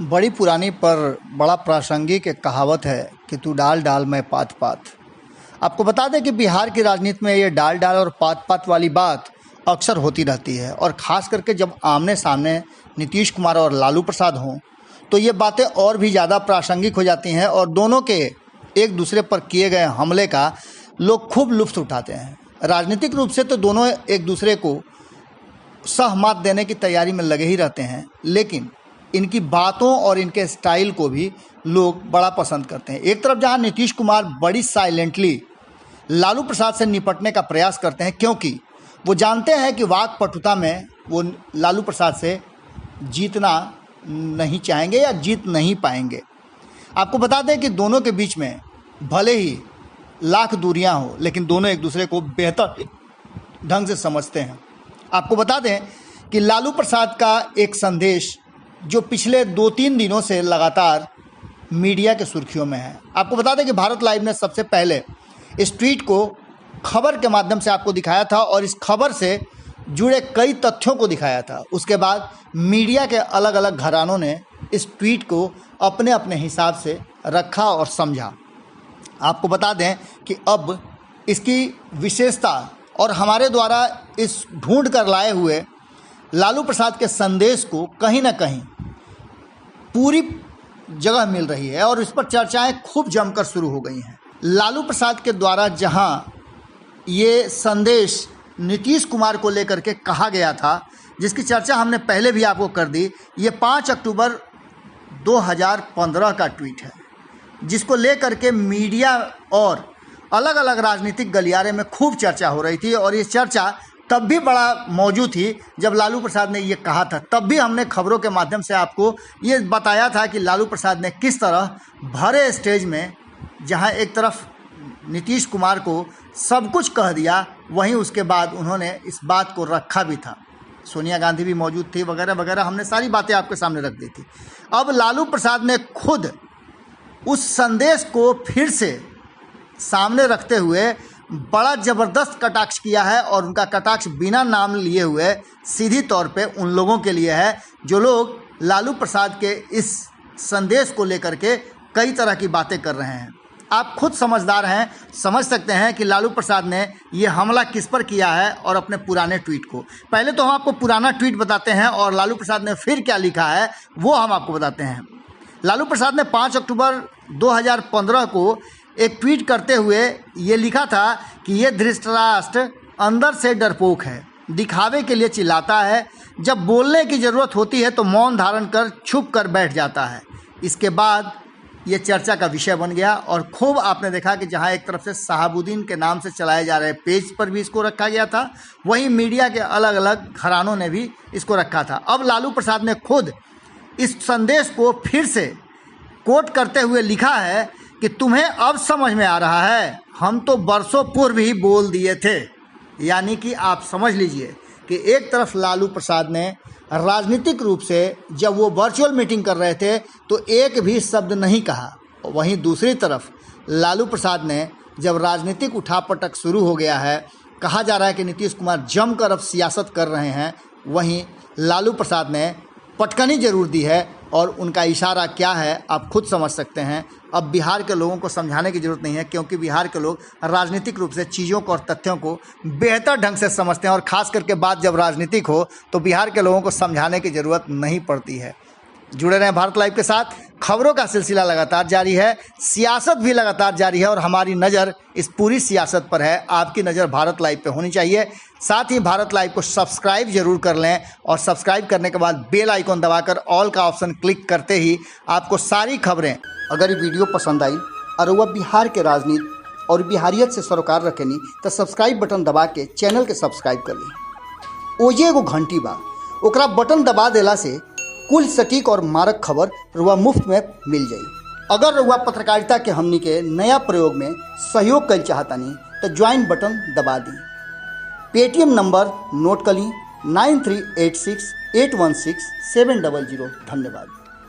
बड़ी पुरानी पर बड़ा प्रासंगिक एक कहावत है कि तू डाल डाल मैं पात पात। आपको बता दें कि बिहार की राजनीति में ये डाल डाल और पात पात वाली बात अक्सर होती रहती है, और ख़ास करके जब आमने सामने नीतीश कुमार और लालू प्रसाद हों तो ये बातें और भी ज़्यादा प्रासंगिक हो जाती हैं, और दोनों के एक दूसरे पर किए गए हमले का लोग खूब लुत्फ़ उठाते हैं। राजनीतिक रूप से तो दोनों एक दूसरे को सहमत देने की तैयारी में लगे ही रहते हैं, लेकिन इनकी बातों और इनके स्टाइल को भी लोग बड़ा पसंद करते हैं। एक तरफ जहां नीतीश कुमार बड़ी साइलेंटली लालू प्रसाद से निपटने का प्रयास करते हैं, क्योंकि वो जानते हैं कि वाक पटुता में वो लालू प्रसाद से जीतना नहीं चाहेंगे या जीत नहीं पाएंगे। आपको बता दें कि दोनों के बीच में भले ही लाख दूरियां हो, लेकिन दोनों एक दूसरे को बेहतर ढंग से समझते हैं। आपको बता दें कि लालू प्रसाद का एक संदेश जो पिछले 2-3 दिनों से लगातार मीडिया के सुर्खियों में है। आपको बता दें कि भारत लाइव ने सबसे पहले इस ट्वीट को खबर के माध्यम से आपको दिखाया था, और इस खबर से जुड़े कई तथ्यों को दिखाया था। उसके बाद मीडिया के अलग अलग घरानों ने इस ट्वीट को अपने अपने हिसाब से रखा और समझा। आपको बता दें कि अब इसकी विशेषता और हमारे द्वारा इस ढूंढ कर लाए हुए लालू प्रसाद के संदेश को कहीं ना कहीं पूरी जगह मिल रही है, और इस पर चर्चाएं खूब जमकर शुरू हो गई हैं। लालू प्रसाद के द्वारा जहां ये संदेश नीतीश कुमार को लेकर के कहा गया था, जिसकी चर्चा हमने पहले भी आपको कर दी, ये 5 अक्टूबर 2015 का ट्वीट है, जिसको लेकर के मीडिया और अलग अलग राजनीतिक गलियारे में खूब चर्चा हो रही थी। और ये चर्चा तब भी बड़ा मौजूद थी जब लालू प्रसाद ने ये कहा था। तब भी हमने खबरों के माध्यम से आपको ये बताया था कि लालू प्रसाद ने किस तरह भरे स्टेज में, जहां एक तरफ नीतीश कुमार को सब कुछ कह दिया, वहीं उसके बाद उन्होंने इस बात को रखा भी था। सोनिया गांधी भी मौजूद थी, वगैरह वगैरह, हमने सारी बातें आपके सामने रख दी थी। अब लालू प्रसाद ने खुद उस संदेश को फिर से सामने रखते हुए बड़ा ज़बरदस्त कटाक्ष किया है, और उनका कटाक्ष बिना नाम लिए हुए सीधी तौर पे उन लोगों के लिए है जो लोग लालू प्रसाद के इस संदेश को लेकर के कई तरह की बातें कर रहे हैं। आप खुद समझदार हैं, समझ सकते हैं कि लालू प्रसाद ने ये हमला किस पर किया है, और अपने पुराने ट्वीट को। पहले तो हम आपको पुराना ट्वीट बताते हैं, और लालू प्रसाद ने फिर क्या लिखा है वो हम आपको बताते हैं। लालू प्रसाद ने 5 अक्टूबर 2015 को एक ट्वीट करते हुए ये लिखा था कि ये धृतराष्ट्र अंदर से डरपोक है, दिखावे के लिए चिल्लाता है, जब बोलने की ज़रूरत होती है तो मौन धारण कर छुप कर बैठ जाता है। इसके बाद ये चर्चा का विषय बन गया, और खूब आपने देखा कि जहां एक तरफ से शहाबुद्दीन के नाम से चलाए जा रहे पेज पर भी इसको रखा गया था, वहीं मीडिया के अलग अलग घरानों ने भी इसको रखा था। अब लालू प्रसाद ने खुद इस संदेश को फिर से कोट करते हुए लिखा है कि तुम्हें अब समझ में आ रहा है, हम तो बरसों पूर्व ही बोल दिए थे। यानी कि आप समझ लीजिए कि एक तरफ लालू प्रसाद ने राजनीतिक रूप से जब वो वर्चुअल मीटिंग कर रहे थे तो एक भी शब्द नहीं कहा, वहीं दूसरी तरफ लालू प्रसाद ने जब राजनीतिक उठापटक शुरू हो गया है, कहा जा रहा है कि नीतीश कुमार जमकर अब सियासत कर रहे हैं, वहीं लालू प्रसाद ने पटकनी जरूर दी है, और उनका इशारा क्या है आप खुद समझ सकते हैं। अब बिहार के लोगों को समझाने की ज़रूरत नहीं है, क्योंकि बिहार के लोग राजनीतिक रूप से चीज़ों को और तथ्यों को बेहतर ढंग से समझते हैं, और ख़ास करके बात जब राजनीतिक हो तो बिहार के लोगों को समझाने की ज़रूरत नहीं पड़ती है। जुड़े रहें भारत लाइव के साथ, खबरों का सिलसिला लगातार जारी है, सियासत भी लगातार जारी है, और हमारी नज़र इस पूरी सियासत पर है। आपकी नज़र भारत लाइव पे होनी चाहिए। साथ ही भारत लाइव को सब्सक्राइब जरूर कर लें, और सब्सक्राइब करने के बाद बेल आइकॉन दबाकर ऑल का ऑप्शन क्लिक करते ही आपको सारी खबरें, अगर ये वीडियो पसंद आई और वह बिहार के राजनीति और बिहारियत से सरोकार रखेनी, तो सब्सक्राइब बटन दबा के चैनल के सब्सक्राइब कर ली। ओजे एगो घंटी बा, ओकरा बटन दबा देला से कुल सटीक और मारक खबर रुआ मुफ्त में मिल जाई। अगर रुआ पत्रकारिता के हमनी के नया प्रयोग में सहयोग कर चाहतानी तो ज्वाइन बटन दबा दी। पेटीएम नंबर नोट कर ली 9386816700। धन्यवाद।